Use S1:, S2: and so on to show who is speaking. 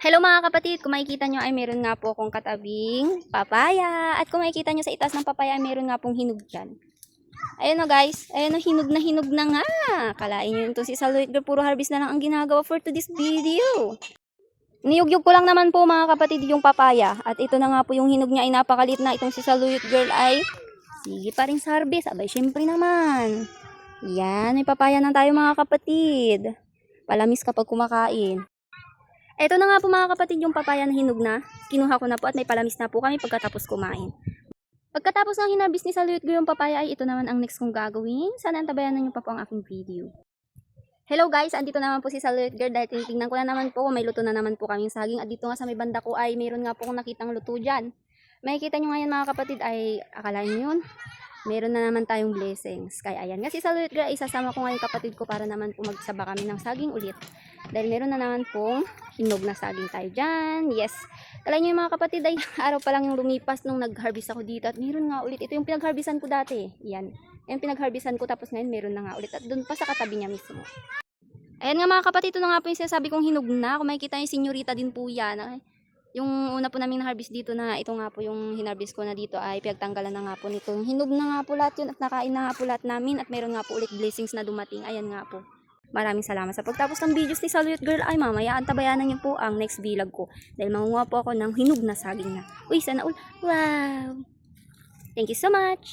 S1: Hello mga kapatid, kung makikita nyo ay meron nga po akong katabing papaya. At kung makikita nyo sa itas ng papaya ay meron nga pong hinog dyan. Ayun o guys, ayun o, hinog na nga. Kalain nyo ito si Saluyot Girl, puro harvest na lang ang ginagawa for today's video. Niyugyug ko lang naman po mga kapatid yung papaya. At ito na nga po yung hinog niya ay napakalit na. Itong si Saluyot Girl ay sige pa rin sa harvest. Abay syempre naman. Yan, may papaya na tayo mga kapatid. Palamis kapag kumakain. Ito na nga po mga kapatid yung papaya na hinog na. Kinuha ko na po at may palamis na po kami pagkatapos kumain. Pagkatapos ng hinabis ni Saluyot Girl yung papaya ay ito naman ang next kong gagawin. Sana antabayanan niyo pa po ang aking video. Hello guys, andito naman po si Saluyot Girl dahil tinitingnan ko na naman po may luto na naman po kaming saging. At dito nga sa may banda ko ay mayroon nga po akong nakitang luto dyan. Makikita nyo ngayon mga kapatid ay akalain nyo yun. Meron na naman tayong blessings. Kaya ayan, kasi Saluyot Girl ay isasama ko ngayon kapatid ko para naman po magsaba kami ng saging ulit. Dahil meron na naman pong hinog na saging tayo dyan. Yes. Kalain nyo yung mga kapatid ay araw pa lang yung lumipas nung nag-harvest ako dito. At meron nga ulit. Ito yung pinag-harvestan ko dati. Yan. Yung pinag-harvestan ko tapos ngayon meron na nga ulit. At doon pa sa katabi niya mismo. Ayan nga mga kapatid, ito na nga po yung sinasabi kong hinog na. Kung makikita yung senyorita din po yan. Yung una po namin na-harvest dito na ito nga po yung hinarvest ko na dito ay pinagtanggalan na nga po nito. Hinog na nga po lahat yun at nakain na nga po lahat namin. At meron nga po ulit blessings na dumating. Ayan nga po. Maraming salamat sa pagtapos ng videos ni Saluyot Girl ay mamaya antabayanan niyo po ang next vlog ko. Dahil mangunguha po ako ng hinog na saging na. Uy, sana all. Wow! Thank you so much!